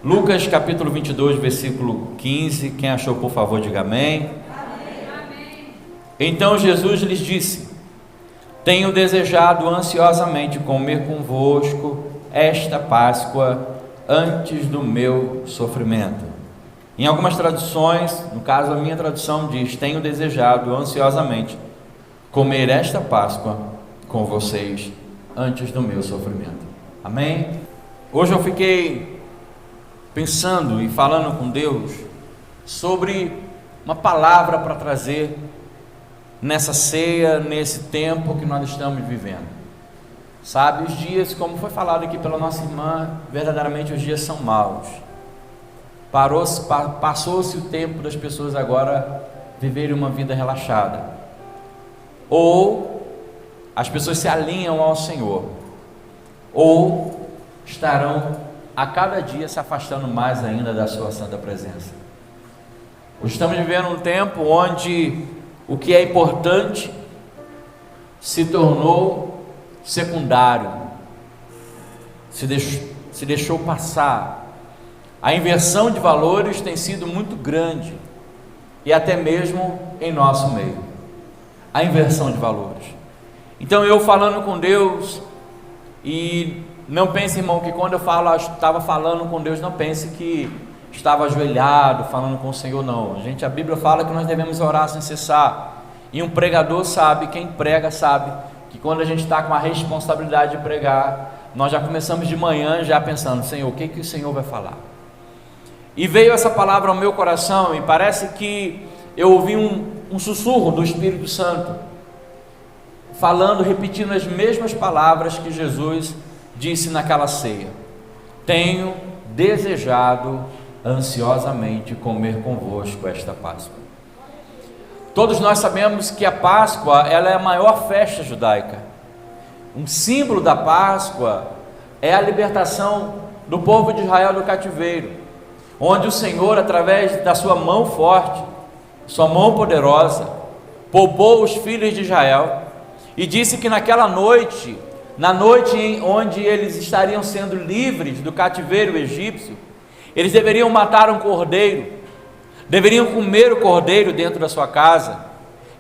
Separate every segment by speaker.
Speaker 1: Lucas capítulo 22, versículo 15. Quem achou, por favor, diga amém.
Speaker 2: Amém.
Speaker 1: Então Jesus lhes disse: tenho desejado ansiosamente comer convosco esta Páscoa antes do meu sofrimento. Em algumas traduções, no caso a minha tradução diz: tenho desejado ansiosamente comer esta Páscoa com vocês antes do meu sofrimento. Amém? Hoje eu fiquei pensando e falando com Deus sobre uma palavra para trazer nessa ceia, nesse tempo que nós estamos vivendo. Sabe, os dias, como foi falado aqui pela nossa irmã, verdadeiramente os dias são maus. Passou-se o tempo das pessoas agora viverem uma vida relaxada, ou as pessoas se alinham ao Senhor, ou estarão a cada dia se afastando mais ainda da sua santa presença. Hoje estamos vivendo um tempo onde o que é importante se tornou secundário, se deixou passar. A inversão de valores tem sido muito grande, e até mesmo em nosso meio, a inversão de valores. Então eu falando com Deus, e não pense, irmão, que quando eu estava falando com Deus, não pense que estava ajoelhado falando com o Senhor, não. A Bíblia fala que nós devemos orar sem cessar, e um pregador sabe, quem prega sabe, que quando a gente está com a responsabilidade de pregar, nós já começamos de manhã já pensando: Senhor, o que o Senhor vai falar? E veio essa palavra ao meu coração, e parece que eu ouvi um sussurro do Espírito Santo, falando, repetindo as mesmas palavras que Jesus disse naquela ceia: tenho desejado ansiosamente comer convosco esta Páscoa. Todos nós sabemos que a Páscoa, ela é a maior festa judaica. Um símbolo da Páscoa é a libertação do povo de Israel do cativeiro, onde o Senhor, através da sua mão forte, sua mão poderosa, poupou os filhos de Israel, e disse que naquela noite, na noite onde eles estariam sendo livres do cativeiro egípcio, eles deveriam matar um cordeiro, deveriam comer o cordeiro dentro da sua casa.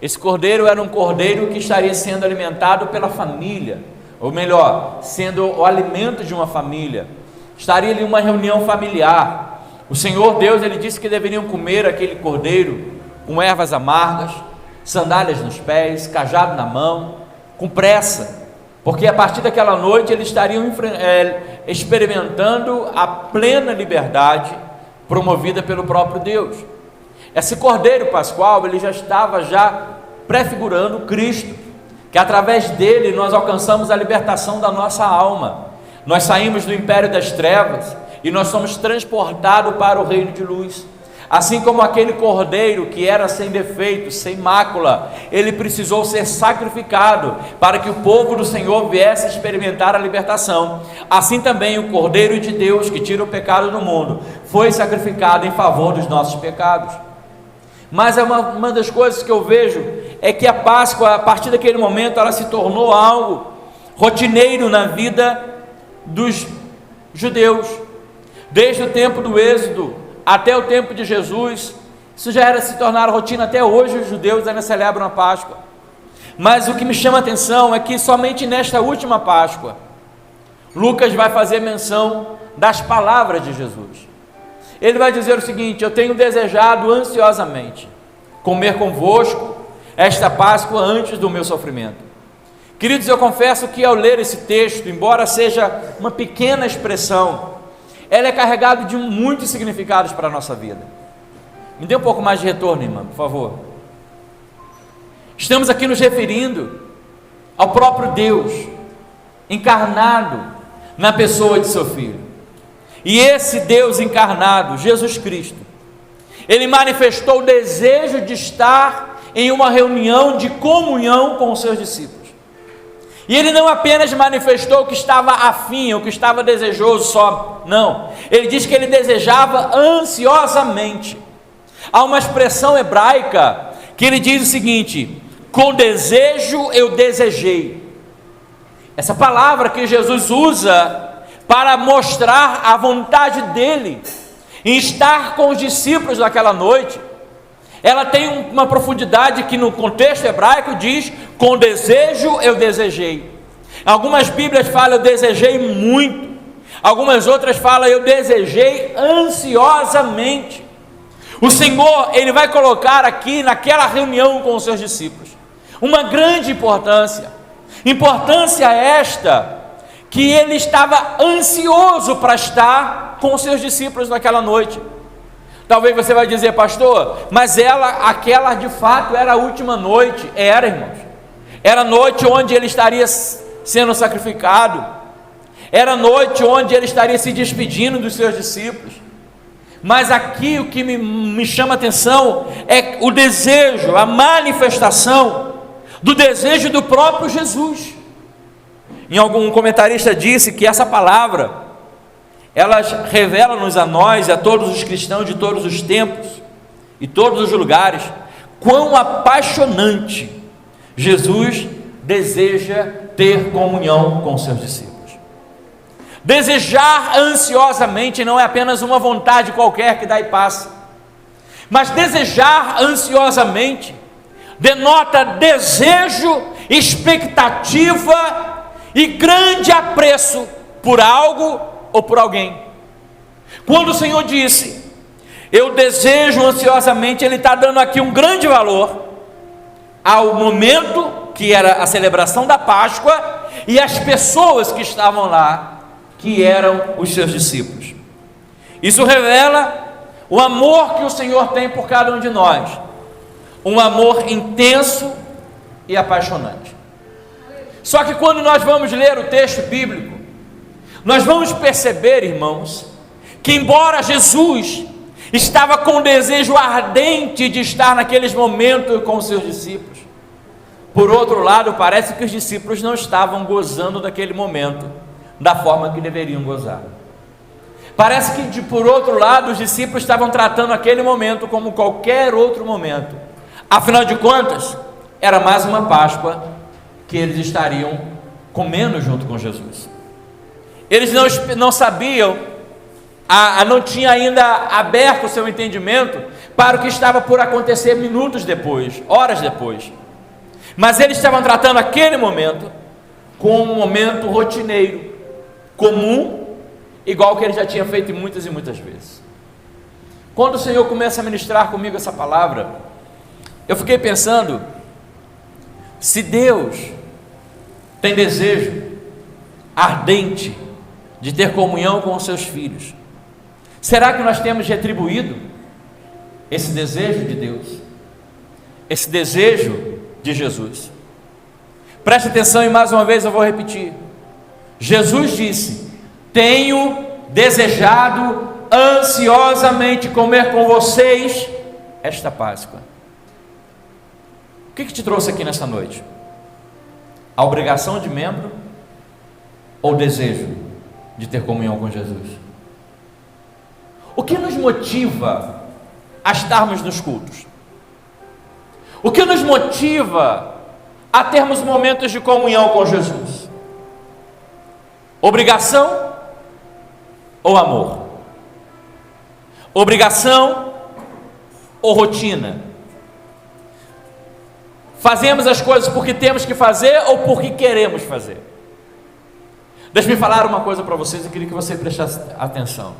Speaker 1: Esse cordeiro era um cordeiro que estaria sendo alimentado pela família, ou melhor, sendo o alimento de uma família. Estaria ali uma reunião familiar. O Senhor Deus, ele disse que deveriam comer aquele cordeiro com ervas amargas, sandálias nos pés, cajado na mão, com pressa, porque a partir daquela noite eles estariam experimentando a plena liberdade promovida pelo próprio Deus. Esse cordeiro pascual, ele já estava prefigurando Cristo, que através dele nós alcançamos a libertação da nossa alma. Nós saímos do império das trevas e nós somos transportados para o reino de luz. Assim como aquele cordeiro que era sem defeito, sem mácula, ele precisou ser sacrificado para que o povo do Senhor viesse experimentar a libertação. Assim também o Cordeiro de Deus, que tira o pecado do mundo, foi sacrificado em favor dos nossos pecados. Mas uma das coisas que eu vejo é que a Páscoa, a partir daquele momento, ela se tornou algo rotineiro na vida dos judeus. Desde o tempo do Êxodo até o tempo de Jesus, isso já era se tornar rotina. Até hoje os judeus ainda celebram a Páscoa. Mas o que me chama a atenção é que somente nesta última Páscoa, Lucas vai fazer menção das palavras de Jesus. Ele vai dizer o seguinte: eu tenho desejado ansiosamente comer convosco esta Páscoa antes do meu sofrimento. Queridos, eu confesso que ao ler esse texto, embora seja uma pequena expressão, ela é carregada de muitos significados para a nossa vida. Me dê um pouco mais de retorno, irmã, por favor. Estamos aqui nos referindo ao próprio Deus, encarnado na pessoa de seu Filho. E esse Deus encarnado, Jesus Cristo, ele manifestou o desejo de estar em uma reunião de comunhão com os seus discípulos. E ele não apenas manifestou que estava afim, ou que estava desejoso só, não. Ele diz que ele desejava ansiosamente. Há uma expressão hebraica que ele diz o seguinte: com desejo eu desejei. Essa palavra que Jesus usa para mostrar a vontade dele em estar com os discípulos naquela noite, ela tem uma profundidade que no contexto hebraico diz: com desejo eu desejei. Algumas Bíblias falam eu desejei muito, algumas outras falam eu desejei ansiosamente. O Senhor, Ele vai colocar aqui naquela reunião com os seus discípulos uma grande importância esta, que Ele estava ansioso para estar com os seus discípulos naquela noite. Talvez você vai dizer: pastor, mas aquela de fato era a última noite. Era, irmãos, era a noite onde Ele estaria sendo sacrificado, era a noite onde Ele estaria se despedindo dos seus discípulos. Mas aqui o que me chama a atenção é o desejo, a manifestação do desejo do próprio Jesus. Um comentarista disse que essa palavra, ela revela-nos a nós e a todos os cristãos de todos os tempos e todos os lugares, quão apaixonante Jesus deseja ter comunhão com seus discípulos. Desejar ansiosamente não é apenas uma vontade qualquer que dá e passa, mas desejar ansiosamente denota desejo, expectativa e grande apreço por algo ou por alguém. Quando o Senhor disse eu desejo ansiosamente, Ele está dando aqui um grande valor ao momento que era a celebração da Páscoa e as pessoas que estavam lá, que eram os seus discípulos. Isso revela o amor que o Senhor tem por cada um de nós, um amor intenso e apaixonante. Só que quando nós vamos ler o texto bíblico, nós vamos perceber, irmãos, que embora Jesus estava com desejo ardente de estar naqueles momentos com os seus discípulos, por outro lado, parece que os discípulos não estavam gozando daquele momento da forma que deveriam gozar. Parece que por outro lado, os discípulos estavam tratando aquele momento como qualquer outro momento. Afinal de contas, era mais uma Páscoa que eles estariam comendo junto com Jesus. Eles não sabiam, não tinha ainda aberto o seu entendimento para o que estava por acontecer minutos depois, horas depois. Mas eles estavam tratando aquele momento como um momento rotineiro, comum, igual que ele já tinha feito muitas e muitas vezes. Quando o Senhor começa a ministrar comigo essa palavra, eu fiquei pensando, se Deus tem desejo ardente de ter comunhão com os seus filhos, será que nós temos retribuído esse desejo de Deus, esse desejo de Jesus? Preste atenção e mais uma vez eu vou repetir. Jesus disse: tenho desejado ansiosamente comer com vocês esta Páscoa. O que te trouxe aqui nesta noite? A obrigação de membro ou o desejo de ter comunhão com Jesus? O que nos motiva a estarmos nos cultos? O que nos motiva a termos momentos de comunhão com Jesus? Obrigação ou amor? Obrigação ou rotina? Fazemos as coisas porque temos que fazer ou porque queremos fazer? Deixe-me falar uma coisa para vocês, eu queria que você prestasse atenção.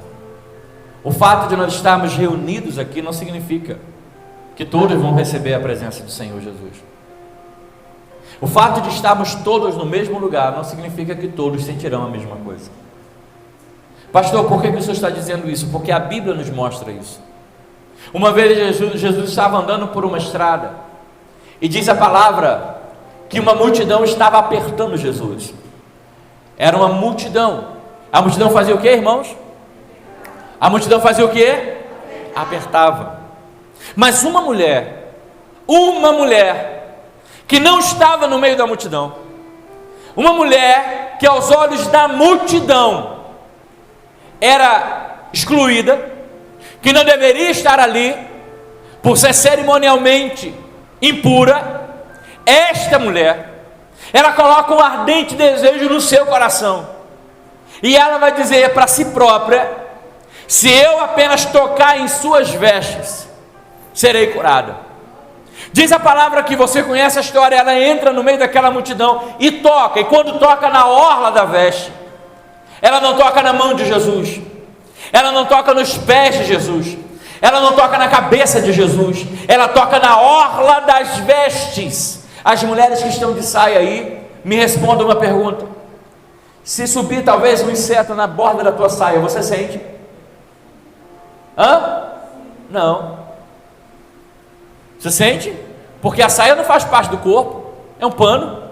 Speaker 1: O fato de nós estarmos reunidos aqui não significa que todos vão receber a presença do Senhor Jesus. O fato de estarmos todos no mesmo lugar não significa que todos sentirão a mesma coisa. Pastor, por que o senhor está dizendo isso? Porque a Bíblia nos mostra isso. Uma vez Jesus estava andando por uma estrada e diz a palavra que uma multidão estava apertando Jesus. Era uma multidão. A multidão fazia o que, irmãos? A multidão fazia o que? Apertava. Mas uma mulher que não estava no meio da multidão, uma mulher que aos olhos da multidão era excluída, que não deveria estar ali por ser cerimonialmente impura, esta mulher, ela coloca um ardente desejo no seu coração. E ela vai dizer para si própria: se eu apenas tocar em suas vestes, serei curada. Diz a palavra que você conhece a história. Ela entra no meio daquela multidão e toca, e quando toca na orla da veste, ela não toca na mão de Jesus, ela não toca nos pés de Jesus, ela não toca na cabeça de Jesus, ela toca na orla das vestes. As mulheres que estão de saia aí, me respondam uma pergunta: se subir talvez um inseto na borda da tua saia, você sente? Não. Você sente? Porque a saia não faz parte do corpo, é um pano.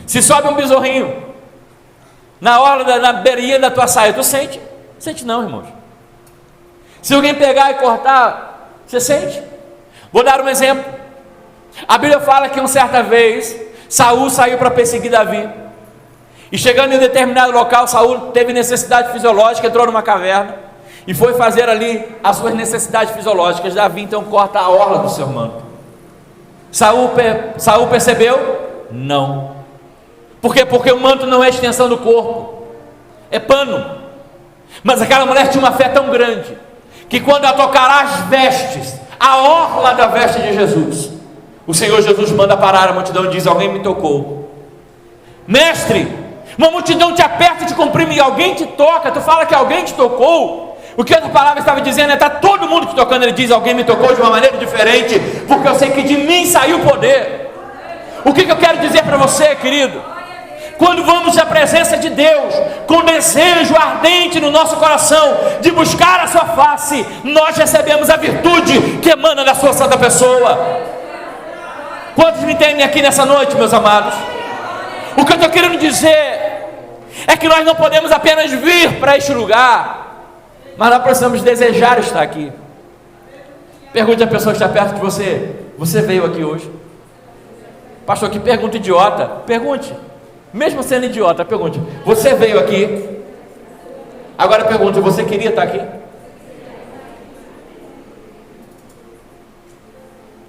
Speaker 1: Se sobe um besorrinho na orla, na beirinha da tua saia, tu sente? Sente não, irmãos. Se alguém pegar e cortar, você sente? Vou dar um exemplo. A Bíblia fala que uma certa vez Saul saiu para perseguir Davi, e chegando em determinado local, Saul teve necessidade fisiológica, entrou numa caverna e foi fazer ali as suas necessidades fisiológicas. Davi então corta a orla do seu manto. Saul percebeu? Não. Por quê? Porque o manto não é extensão do corpo, é pano. Mas aquela mulher tinha uma fé tão grande, que quando ela tocar as vestes, a orla da veste de Jesus, o Senhor Jesus manda parar a multidão e diz: alguém me tocou. Mestre, uma multidão te aperta e te comprime, e alguém te toca, tu fala que alguém te tocou. O que essa palavra estava dizendo é: está todo mundo te tocando. Ele diz: alguém me tocou de uma maneira diferente, porque eu sei que de mim saiu o poder. O que eu quero dizer para você, querido? Quando vamos à presença de Deus, com desejo ardente no nosso coração, de buscar a sua face, nós recebemos a virtude que emana da sua santa pessoa. Quantos me entendem aqui nessa noite, meus amados? O que eu estou querendo dizer é que nós não podemos apenas vir para este lugar, mas nós precisamos desejar estar aqui. Pergunte à pessoa que está perto de você: você veio aqui hoje? Pastor, que pergunta idiota. Pergunte, mesmo sendo idiota, pergunte: você veio aqui? Agora pergunte: você queria estar aqui?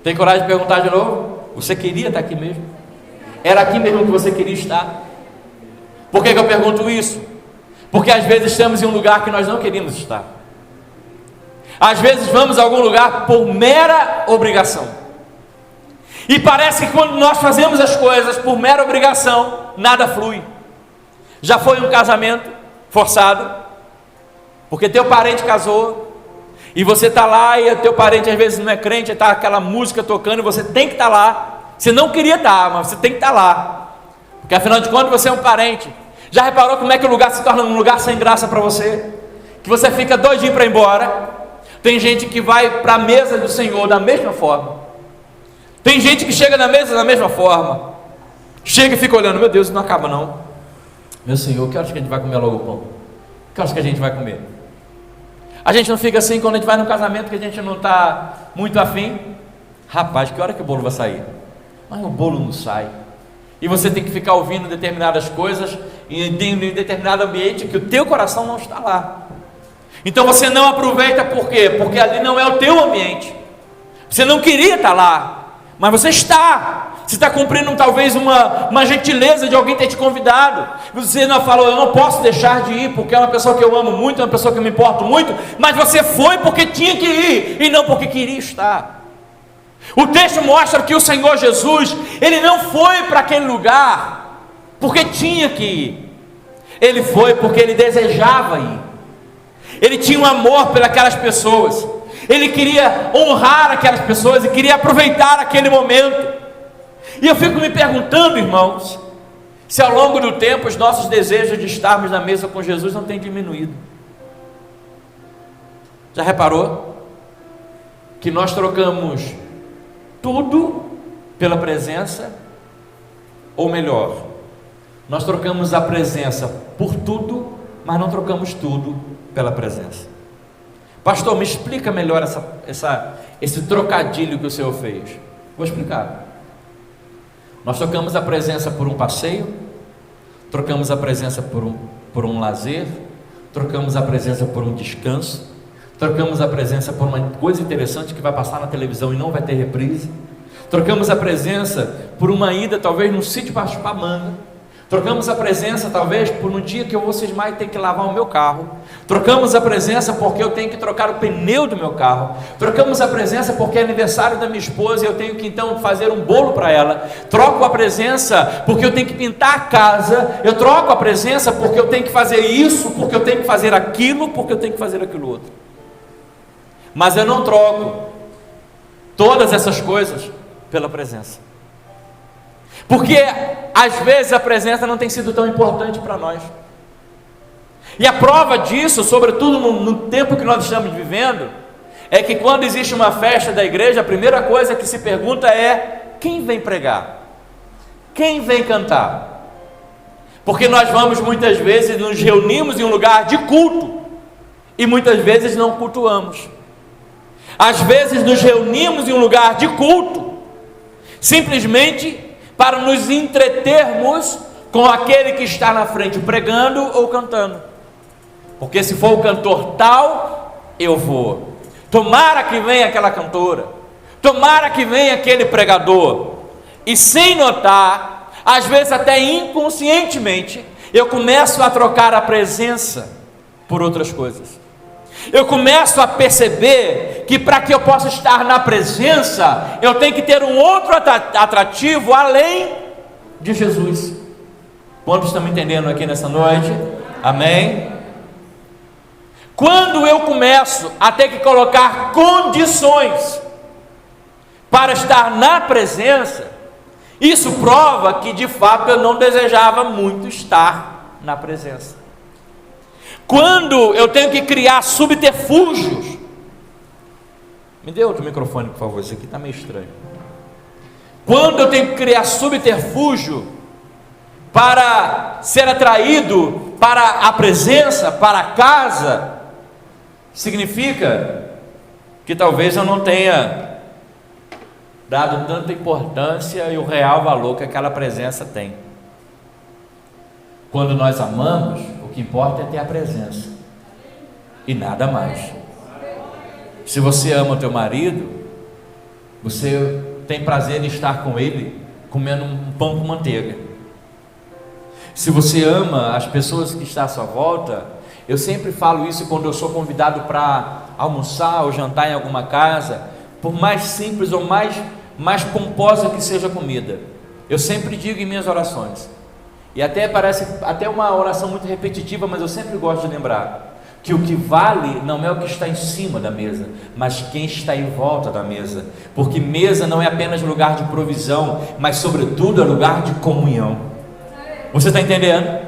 Speaker 1: Tem coragem de perguntar de novo? Você queria estar aqui mesmo? Era aqui mesmo que você queria estar? Por que eu pergunto isso? Porque às vezes estamos em um lugar que nós não queríamos estar. Às vezes vamos a algum lugar por mera obrigação, e parece que quando nós fazemos as coisas por mera obrigação, nada flui. Já foi um casamento forçado, porque teu parente casou, e você está lá, e o teu parente às vezes não é crente, está aquela música tocando, e você tem que estar lá. Você não queria estar, mas você tem que estar lá, porque afinal de contas você é um parente. Já reparou como é que o lugar se torna um lugar sem graça para você? Que você fica doidinho para ir embora. Tem gente que vai para a mesa do Senhor da mesma forma. Tem gente que chega na mesa da mesma forma. Chega e fica olhando: meu Deus, não acaba não. Meu Senhor, que horas que a gente vai comer logo o pão? Que horas que a gente vai comer? A gente não fica assim quando a gente vai no casamento, que a gente não está muito afim. Rapaz, que hora que o bolo vai sair? Mas o bolo não sai. E você tem que ficar ouvindo determinadas coisas em determinado ambiente que o teu coração não está lá. Então você não aproveita. Por quê? Porque ali não é o teu ambiente. Você não queria estar lá, mas você está. Você está cumprindo talvez uma gentileza de alguém ter te convidado. Você não falou: eu não posso deixar de ir, porque é uma pessoa que eu amo muito, é uma pessoa que eu me importo muito. Mas você foi porque tinha que ir, e não porque queria estar. O texto mostra que o Senhor Jesus, Ele não foi para aquele lugar porque tinha que ir. Ele foi porque Ele desejava ir. Ele tinha um amor pelas pessoas. Ele queria honrar aquelas pessoas e queria aproveitar aquele momento. E eu fico me perguntando, irmãos, se ao longo do tempo os nossos desejos de estarmos na mesa com Jesus não têm diminuído. Já reparou que nós trocamos tudo pela presença? Ou melhor, nós trocamos a presença por tudo, mas não trocamos tudo pela presença. Pastor, me explica melhor esse trocadilho que o Senhor fez. Vou explicar. Nós trocamos a presença por um passeio, trocamos a presença por um lazer, trocamos a presença por um descanso, trocamos a presença por uma coisa interessante que vai passar na televisão e não vai ter reprise, trocamos a presença por uma ida talvez num sítio para chupar manga, Trocamos a presença talvez por um dia que eu vou cismar e ter que lavar o meu carro. Trocamos a presença porque eu tenho que trocar o pneu do meu carro. Trocamos a presença porque é aniversário da minha esposa e eu tenho que então fazer um bolo para ela. Troco a presença porque eu tenho que pintar a casa. Eu troco a presença porque eu tenho que fazer isso, porque eu tenho que fazer aquilo, porque eu tenho que fazer aquilo outro. Mas eu não troco todas essas coisas pela presença. Porque às vezes a presença não tem sido tão importante para nós. E a prova disso, sobretudo no tempo que nós estamos vivendo, é que quando existe uma festa da igreja, a primeira coisa que se pergunta é: quem vem pregar? Quem vem cantar? Porque nós vamos muitas vezes, nos reunimos em um lugar de culto e muitas vezes não cultuamos. Às vezes nos reunimos em um lugar de culto simplesmente para nos entretermos com aquele que está na frente pregando ou cantando, porque se for o cantor tal, eu vou. Tomara que venha aquela cantora, tomara que venha aquele pregador. E sem notar, às vezes até inconscientemente, eu começo a trocar a presença por outras coisas. Eu começo a perceber que para que eu possa estar na presença, eu tenho que ter um outro atrativo além de Jesus. Quantos estão me entendendo aqui nessa noite? Amém? Quando eu começo a ter que colocar condições para estar na presença, isso prova que de fato eu não desejava muito estar na presença. Quando eu tenho que criar subterfúgios, me dê outro microfone por favor, esse aqui está meio estranho. Quando eu tenho que criar subterfúgio para ser atraído para a presença, para a casa, significa que talvez eu não tenha dado tanta importância e o real valor que aquela presença tem. Quando nós amamos, o que importa é ter a presença e nada mais. Se você ama o teu marido, você tem prazer em estar com ele comendo um pão com manteiga. Se você ama as pessoas que estão à sua volta, eu sempre falo isso quando eu sou convidado para almoçar ou jantar em alguma casa, por mais simples ou mais pomposa que seja a comida, eu sempre digo em minhas orações, e até parece até uma oração muito repetitiva, mas eu sempre gosto de lembrar que o que vale não é o que está em cima da mesa, mas quem está em volta da mesa, porque mesa não é apenas lugar de provisão, mas sobretudo é lugar de comunhão. Você está entendendo?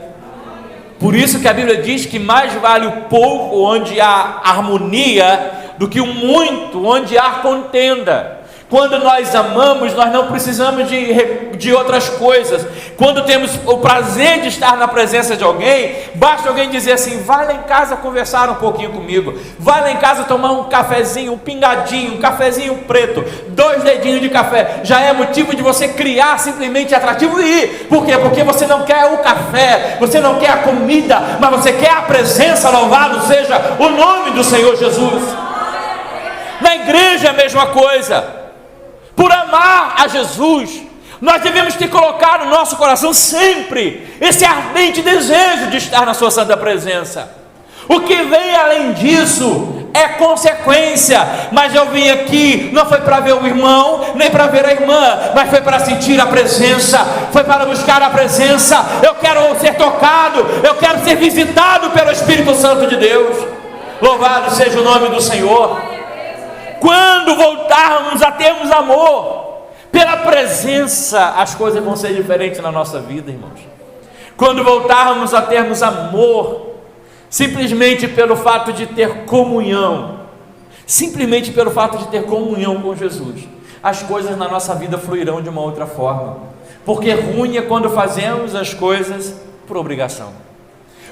Speaker 1: Por isso que a Bíblia diz que mais vale o pouco onde há harmonia do que o muito onde há contenda. Quando nós amamos, nós não precisamos de outras coisas. Quando temos o prazer de estar na presença de alguém, basta alguém dizer assim: vai lá em casa conversar um pouquinho comigo, vai lá em casa tomar um cafezinho, um pingadinho, um cafezinho preto, 2 dedinhos de café, já é motivo de você criar simplesmente atrativo e ir. Por quê? Porque você não quer o café, você não quer a comida, mas você quer a presença. Louvado seja o nome do Senhor Jesus. Na igreja é a mesma coisa. Por amar a Jesus, nós devemos ter colocado no nosso coração sempre esse ardente desejo de estar na sua santa presença. O que vem além disso é consequência. Mas eu vim aqui, não foi para ver o irmão, nem para ver a irmã, mas foi para sentir a presença, foi para buscar a presença. Eu quero ser tocado, eu quero ser visitado pelo Espírito Santo de Deus. Louvado seja o nome do Senhor. Quando voltarmos a termos amor pela presença, as coisas vão ser diferentes na nossa vida, irmãos. Quando voltarmos a termos amor simplesmente pelo fato de ter comunhão, simplesmente pelo fato de ter comunhão com Jesus, as coisas na nossa vida fluirão de uma outra forma. Porque ruim é quando fazemos as coisas por obrigação.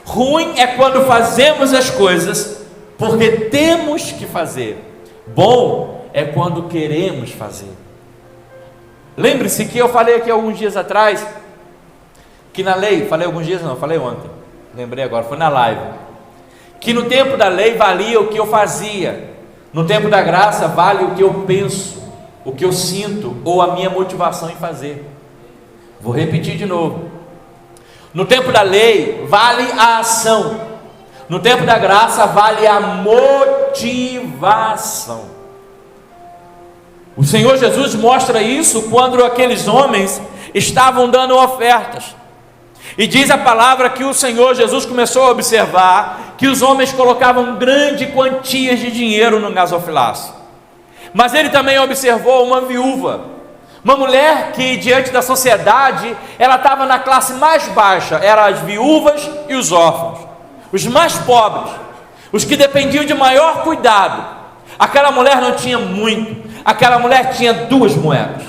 Speaker 1: Ruim é quando fazemos as coisas porque temos que fazer. Bom é quando queremos fazer. Lembre-se que eu falei aqui alguns dias atrás que na lei, falei alguns dias não, falei ontem, lembrei agora, foi na live, que no tempo da lei valia o que eu fazia, no tempo da graça vale o que eu penso, o que eu sinto ou a minha motivação em fazer. Vou repetir de novo. No tempo da lei, vale a ação. No tempo da graça, vale a motivação. O Senhor Jesus mostra isso quando aqueles homens estavam dando ofertas. E diz a palavra que o Senhor Jesus começou a observar que os homens colocavam grandes quantias de dinheiro no gasofilácio. Mas ele também observou uma viúva, uma mulher que diante da sociedade, ela estava na classe mais baixa, eram as viúvas e os órfãos, os mais pobres, os que dependiam de maior cuidado. Aquela mulher não tinha muito, aquela mulher tinha 2 moedas,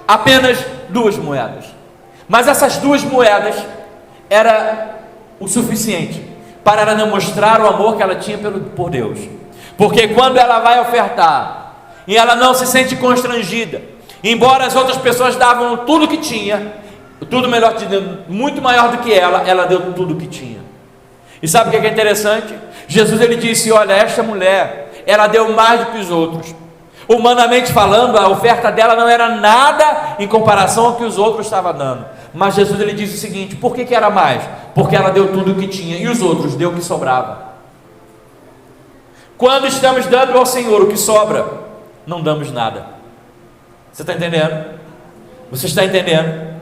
Speaker 1: apenas 2 moedas, mas essas 2 moedas era o suficiente para ela demonstrar o amor que ela tinha por Deus, porque quando ela vai ofertar, e ela não se sente constrangida, embora as outras pessoas davam tudo que tinha, tudo melhor, muito maior do que ela deu tudo que tinha. E sabe o que é interessante? Jesus ele disse: olha, esta mulher, ela deu mais do que os outros. Humanamente falando, a oferta dela não era nada em comparação ao que os outros estavam dando. Mas Jesus ele disse o seguinte: por que era mais? Porque ela deu tudo o que tinha, e os outros deu o que sobrava. Quando estamos dando ao Senhor o que sobra, não damos nada. Você está entendendo? Você está entendendo?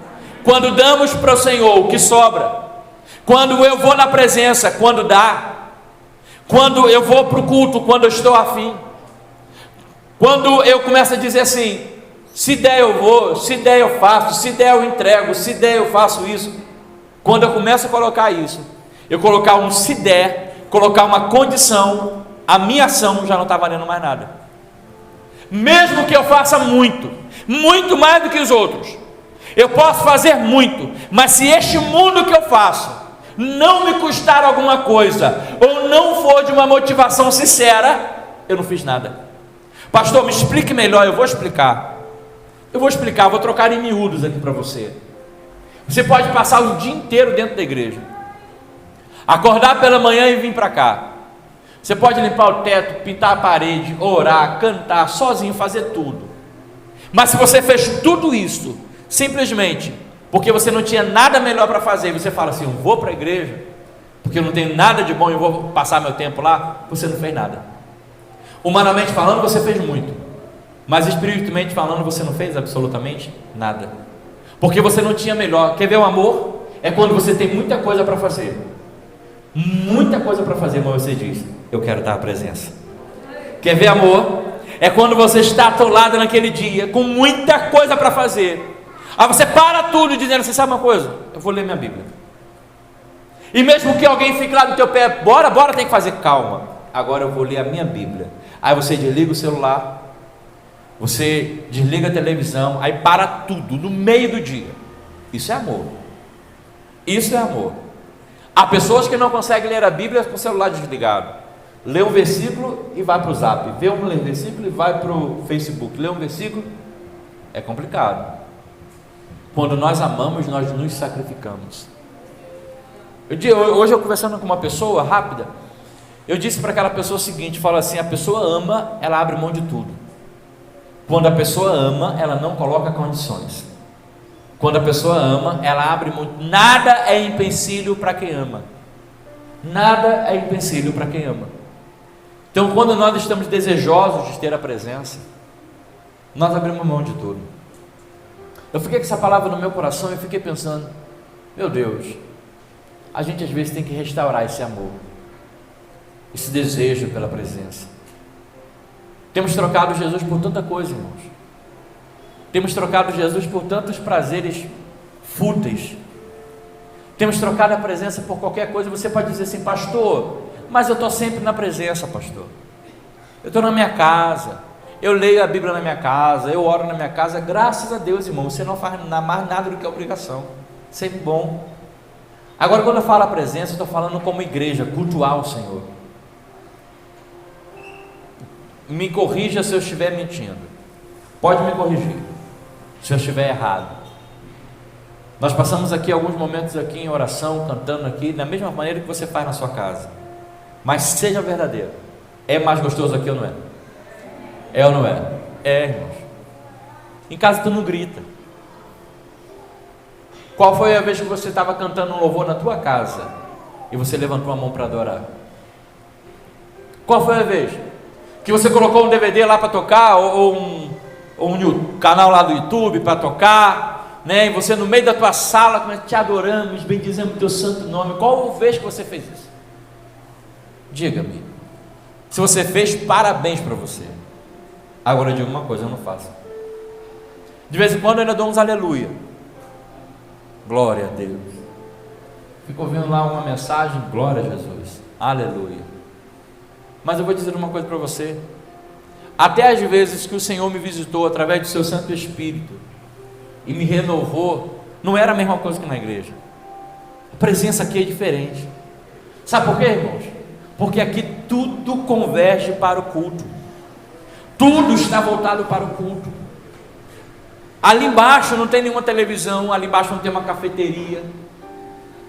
Speaker 1: Quando damos para o Senhor o que sobra, quando eu vou na presença, quando dá, quando eu vou para o culto, quando eu estou afim, quando eu começo a dizer assim: se der eu vou, se der eu faço, se der eu entrego, se der eu faço isso. Quando eu começo a colocar isso, eu colocar um se der, colocar uma condição, a minha ação já não está valendo mais nada. Mesmo que eu faça muito, muito mais do que os outros, eu posso fazer muito, mas se este mundo que eu faço não me custar alguma coisa, ou não for de uma motivação sincera, eu não fiz nada. Pastor, me explique melhor. Eu vou explicar, vou trocar em miúdos aqui para você. Você pode passar o dia inteiro dentro da igreja, acordar pela manhã e vir para cá. Você pode limpar o teto, pintar a parede, orar, cantar, sozinho, fazer tudo. Mas se você fez tudo isso, simplesmente porque você não tinha nada melhor para fazer, você fala assim: eu vou para a igreja, porque eu não tenho nada de bom e eu vou passar meu tempo lá, você não fez nada. Humanamente falando, você fez muito, mas espiritualmente falando, você não fez absolutamente nada, porque você não tinha melhor. Quer ver o amor? É quando você tem muita coisa para fazer, mas você diz: eu quero estar à presença. Quer ver amor? É quando você está atolado naquele dia, com muita coisa para fazer, aí você para tudo dizendo: você sabe uma coisa? Eu vou ler minha Bíblia. E mesmo que alguém fique lá do teu pé: bora, tem que fazer, calma, agora eu vou ler a minha Bíblia. Aí você desliga o celular, você desliga a televisão, aí para tudo no meio do dia. Isso é amor. Isso é amor. Há pessoas que não conseguem ler a Bíblia com o celular desligado. Lê um versículo e vai para o Zap, vê um versículo e vai para o Facebook, lê um versículo. É complicado. Quando nós amamos, nós nos sacrificamos. Hoje eu conversando com uma pessoa rápida, eu disse para aquela pessoa o seguinte: fala assim, a pessoa ama, ela abre mão de tudo. Quando a pessoa ama, ela não coloca condições. Quando a pessoa ama, ela abre mão. Nada é empecilho para quem ama. Nada é empecilho para quem ama. Então, quando nós estamos desejosos de ter a presença, nós abrimos mão de tudo. Eu fiquei com essa palavra no meu coração e fiquei pensando: meu Deus, a gente às vezes tem que restaurar esse amor, esse desejo pela presença. Temos trocado Jesus por tanta coisa, irmãos. Temos trocado Jesus por tantos prazeres fúteis. Temos trocado a presença por qualquer coisa. Você pode dizer assim: pastor, mas eu estou sempre na presença, pastor. Eu estou na minha casa, eu leio a Bíblia na minha casa, eu oro na minha casa. Graças a Deus, irmão, você não faz mais nada do que a obrigação. Sempre bom. Agora, quando eu falo a presença, eu estou falando como igreja, cultuar o Senhor. Me corrija se eu estiver mentindo. Pode me corrigir se eu estiver errado. Nós passamos aqui alguns momentos aqui em oração, cantando aqui, da mesma maneira que você faz na sua casa. Mas seja verdadeiro. É mais gostoso aqui ou não é? É ou não é? É, irmãos. Em casa tu não grita. Qual foi a vez que você estava cantando um louvor na tua casa e você levantou a mão para adorar? Qual foi a vez que você colocou um DVD lá para tocar, ou um canal lá do YouTube para tocar, né? E você no meio da tua sala começa: te adoramos, bendizemos o teu santo nome. Qual a vez que você fez isso? Diga-me. Se você fez, parabéns para você. Agora eu digo uma coisa: eu não faço. De vez em quando eu ainda dou uns aleluia, glória a Deus. Fico ouvindo lá uma mensagem: glória a Jesus, aleluia. Mas eu vou dizer uma coisa para você: até as vezes que o Senhor me visitou através do seu Santo Espírito e me renovou, não era a mesma coisa que na igreja. A presença aqui é diferente. Sabe por quê, irmãos? Porque aqui tudo converge para o culto, tudo está voltado para o culto. Ali embaixo não tem nenhuma televisão, ali embaixo não tem uma cafeteria,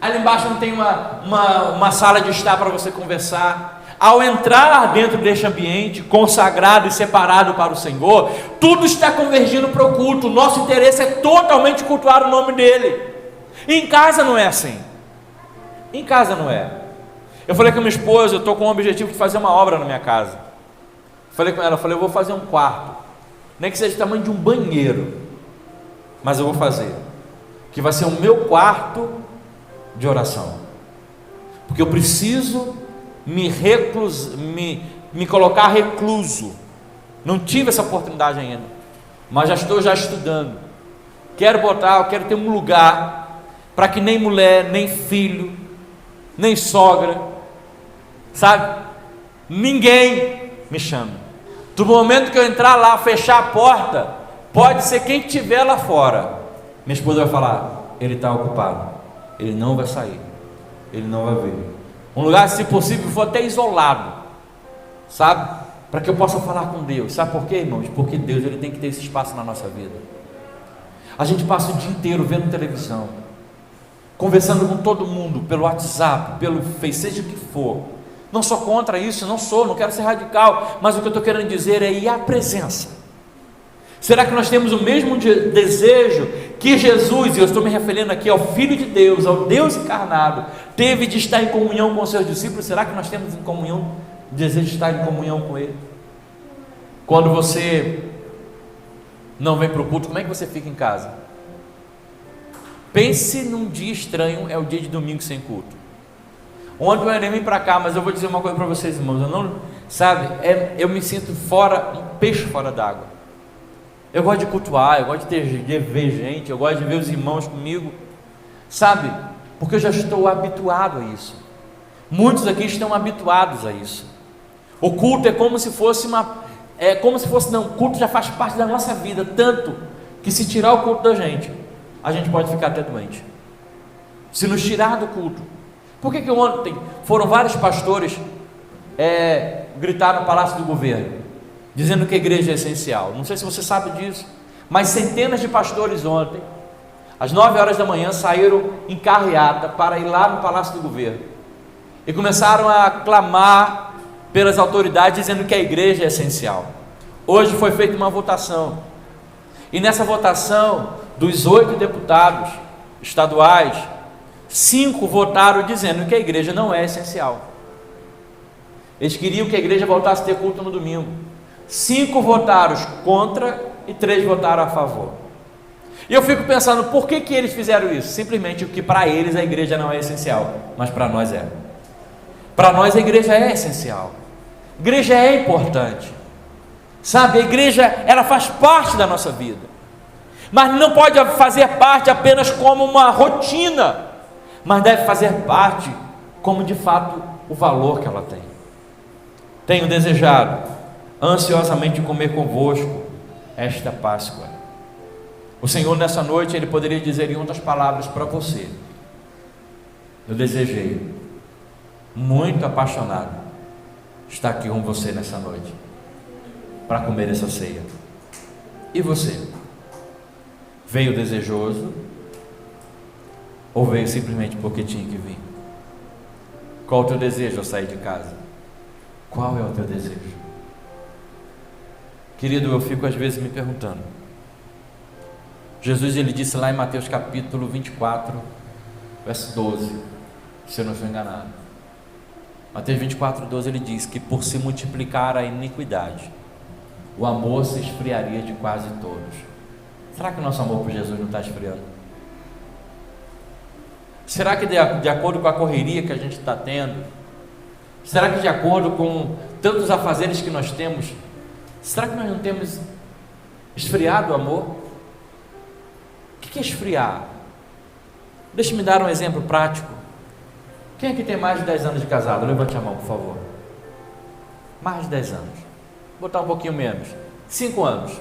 Speaker 1: ali embaixo não tem uma sala de estar para você conversar. Ao entrar dentro deste ambiente consagrado e separado para o Senhor, tudo está convergindo para o culto. Nosso interesse é totalmente cultuar o nome dEle. E em casa não é assim. Em casa não é. Eu falei com a minha esposa: eu estou com o objetivo de fazer uma obra na minha casa. Falei com ela, eu vou fazer um quarto, nem que seja do tamanho de um banheiro, mas eu vou fazer, que vai ser o meu quarto de oração, porque eu preciso me colocar recluso. Não tive essa oportunidade ainda, mas já estou estudando. Quero ter um lugar para que nem mulher, nem filho, nem sogra, sabe, ninguém me chame. Do momento que eu entrar lá, fechar a porta, pode ser quem estiver lá fora, minha esposa vai falar: ele está ocupado, ele não vai sair, ele não vai vir. Um lugar, se possível, for até isolado, sabe, para que eu possa falar com Deus. Sabe por quê, irmãos? Porque Deus, ele tem que ter esse espaço na nossa vida. A gente passa o dia inteiro vendo televisão, conversando com todo mundo pelo WhatsApp, pelo Face, seja o que for. Não sou contra isso, não quero ser radical, mas o que eu estou querendo dizer é: e a presença? Será que nós temos o mesmo desejo que Jesus, e eu estou me referindo aqui ao Filho de Deus, ao Deus encarnado, teve de estar em comunhão com os seus discípulos? Será que nós temos desejo de estar em comunhão com Ele? Quando você não vem para o culto, como é que você fica em casa? Pense num dia estranho, é o dia de domingo sem culto. Ontem eu nem vim para cá, mas eu vou dizer uma coisa para vocês, irmãos. Eu me sinto um peixe fora d'água. Eu gosto de cultuar, eu gosto de ver gente, eu gosto de ver os irmãos comigo, sabe, porque eu já estou habituado a isso. Muitos aqui estão habituados a isso. O culto é como se fosse o culto já faz parte da nossa vida, tanto que se tirar o culto da gente, a gente pode ficar até doente. Se nos tirar do culto. Por que ontem foram vários pastores gritar no Palácio do Governo, dizendo que a igreja é essencial? Não sei se você sabe disso, mas centenas de pastores ontem, às 9 horas da manhã, saíram em carreata para ir lá no Palácio do Governo e começaram a clamar pelas autoridades, dizendo que a igreja é essencial. Hoje foi feita uma votação, e nessa votação, dos 8 deputados estaduais, 5 votaram dizendo que a igreja não é essencial. Eles queriam que a igreja voltasse a ter culto no domingo. 5 votaram contra e 3 votaram a favor. E eu fico pensando, por que eles fizeram isso? Simplesmente porque para eles a igreja não é essencial, mas para nós é. Para nós a igreja é essencial. A igreja é importante. Sabe, a igreja, ela faz parte da nossa vida, mas não pode fazer parte apenas como uma rotina, mas deve fazer parte como de fato o valor que ela tem. Tenho desejado ansiosamente comer convosco esta Páscoa. O Senhor nessa noite, Ele poderia dizer em outras palavras para você: eu desejei, muito apaixonado, estar aqui com você nessa noite, para comer essa ceia. E você? Veio desejoso? Ou veio simplesmente porque tinha que vir? Qual o teu desejo ao sair de casa? Qual é o teu desejo? Querido, eu fico às vezes me perguntando, Jesus, ele disse lá em Mateus capítulo 24, verso 12, se eu não estou enganado. Mateus 24, 12, ele diz que por se multiplicar a iniquidade, o amor se esfriaria de quase todos. Será que o nosso amor por Jesus não está esfriando? Será que de acordo com a correria que a gente está tendo, será que de acordo com tantos afazeres que nós temos, será que nós não temos esfriado o amor? O que é esfriar? Deixa-me dar um exemplo prático. Quem aqui tem mais de 10 anos de casado? Levante a mão, por favor. Mais de 10 anos. Vou botar um pouquinho menos. 5 anos.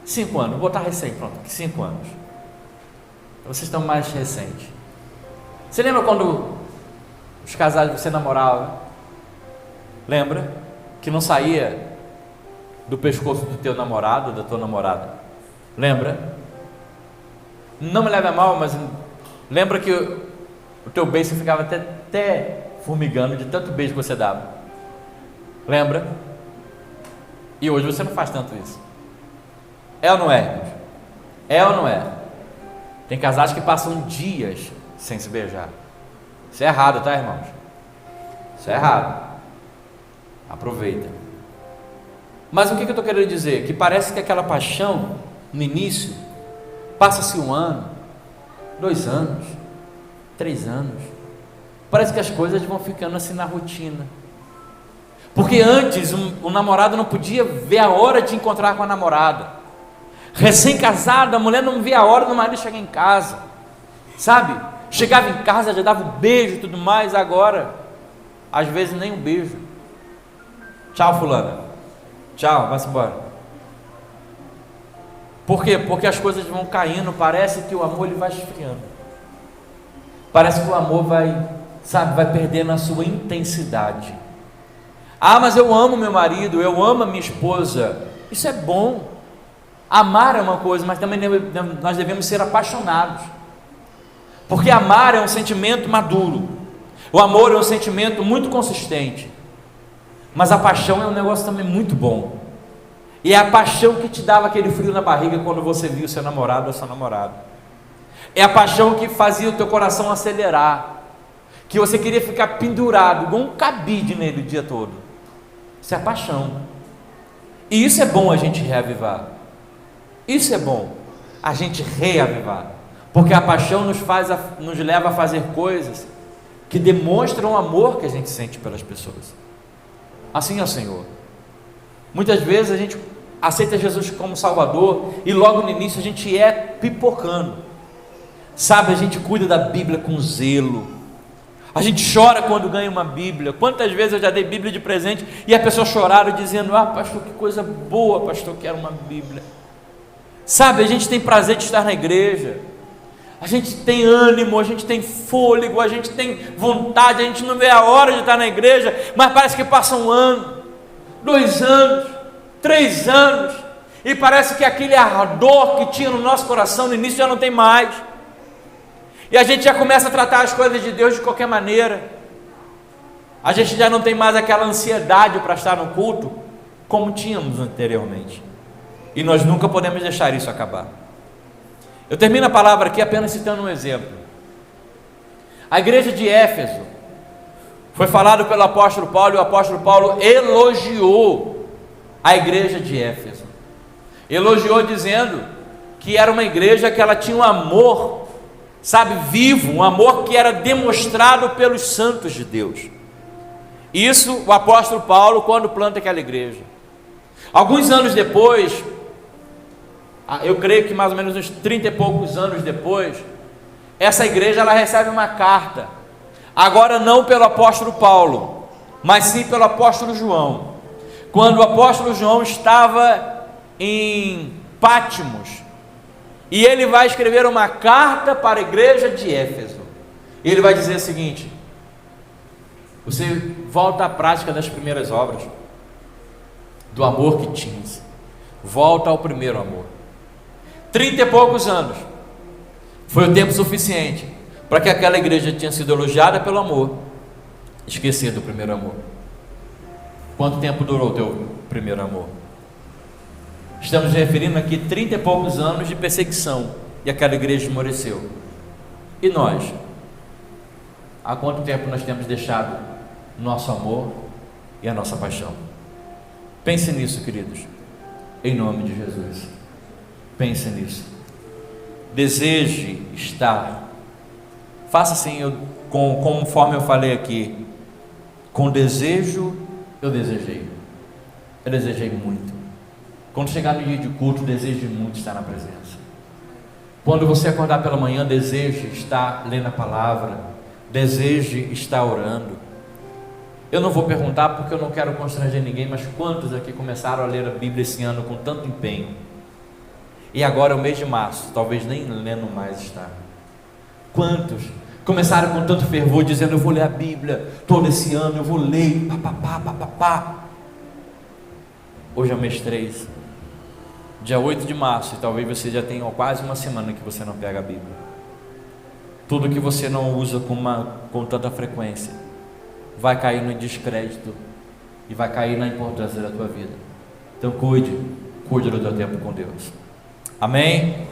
Speaker 1: 5 anos. Vou botar recente, pronto. 5 anos. Vocês estão mais recentes. Você lembra quando os casais você namorava? Lembra? Que não saía do pescoço do teu namorado, da tua namorada? Lembra? Não me leve a mal, mas lembra que o teu beijo ficava até formigando de tanto beijo que você dava? Lembra? E hoje você não faz tanto isso. É ou não é, irmãos? É ou não é? Tem casais que passam dias sem se beijar. Isso é errado, tá, irmãos? Isso é errado. Aproveita. Mas o que eu estou querendo dizer? Que parece que aquela paixão no início, passa-se 1 ano, 2 anos, 3 anos, parece que as coisas vão ficando assim na rotina. Porque antes o namorado não podia ver a hora de encontrar com a namorada. Recém-casada, a mulher não via a hora do marido chegar em casa, sabe? Chegava em casa, já dava um beijo e tudo mais. Agora, às vezes nem um beijo. Tchau, fulana. Tchau, vai-se embora. Por quê? Porque as coisas vão caindo. Parece que o amor ele vai esfriando. Parece que o amor vai perdendo a sua intensidade. Ah, mas eu amo meu marido, eu amo a minha esposa. Isso é bom. Amar é uma coisa, mas também nós devemos ser apaixonados. Porque amar é um sentimento maduro. O amor é um sentimento muito consistente. Mas a paixão é um negócio também muito bom. E é a paixão que te dava aquele frio na barriga quando você viu seu namorado ou sua namorada. É a paixão que fazia o teu coração acelerar, que você queria ficar pendurado, igual um cabide nele o dia todo. Isso é a paixão. E isso é bom a gente reavivar. Isso é bom a gente reavivar. Porque a paixão nos leva a fazer coisas que demonstram o amor que a gente sente pelas pessoas. Assim é o Senhor. Muitas vezes a gente aceita Jesus como Salvador e logo no início a gente é pipocando. Sabe, a gente cuida da Bíblia com zelo. A gente chora quando ganha uma Bíblia. Quantas vezes eu já dei Bíblia de presente e a pessoa choraram dizendo: ah, pastor, que coisa boa, pastor, quero uma Bíblia. Sabe, a gente tem prazer de estar na igreja. A gente tem ânimo, a gente tem fôlego, a gente tem vontade, a gente não vê a hora de estar na igreja, mas parece que passa 1 ano, 2 anos, 3 anos, e parece que aquele ardor que tinha no nosso coração no início já não tem mais, e a gente já começa a tratar as coisas de Deus de qualquer maneira, a gente já não tem mais aquela ansiedade para estar no culto, como tínhamos anteriormente, e nós nunca podemos deixar isso acabar. Eu termino a palavra aqui apenas citando um exemplo. A igreja de Éfeso, foi falado pelo apóstolo Paulo, e o apóstolo Paulo elogiou a igreja de Éfeso. Elogiou dizendo que era uma igreja que ela tinha um amor, vivo, um amor que era demonstrado pelos santos de Deus. Isso o apóstolo Paulo quando planta aquela igreja. Alguns anos depois, eu creio que mais ou menos uns 30 e poucos anos depois, essa igreja ela recebe uma carta, agora não pelo apóstolo Paulo, mas sim pelo apóstolo João, quando o apóstolo João estava em Pátimos, e ele vai escrever uma carta para a igreja de Éfeso, e ele vai dizer o seguinte: você volta à prática das primeiras obras, do amor que tinhas, volta ao primeiro amor. 30 e poucos anos foi o tempo suficiente para que aquela igreja tinha sido elogiada pelo amor esquecer do primeiro amor. Quanto tempo durou o teu primeiro amor? Estamos referindo aqui 30 e poucos anos de perseguição, e aquela igreja esmoreceu. E nós? Há quanto tempo nós temos deixado nosso amor e a nossa paixão? Pense nisso, queridos, em nome de Jesus. Pense nisso. Deseje estar, faça assim, conforme eu falei aqui, com desejo. Eu desejei muito. Quando chegar no dia de culto, deseje muito estar na presença. Quando você acordar pela manhã, deseje estar lendo a palavra, deseje estar orando. Eu não vou perguntar porque eu não quero constranger ninguém, mas quantos aqui começaram a ler a Bíblia esse ano com tanto empenho? E agora é o mês de março, talvez nem lendo mais está. Quantos começaram com tanto fervor, dizendo: eu vou ler a Bíblia todo esse ano, eu vou ler, papapá. Hoje é o mês 3, dia 8 de março, e talvez você já tenha quase uma semana que você não pega a Bíblia. Tudo que você não usa com tanta frequência vai cair no descrédito e vai cair na importância da tua vida. Então cuide do teu tempo com Deus. Amém?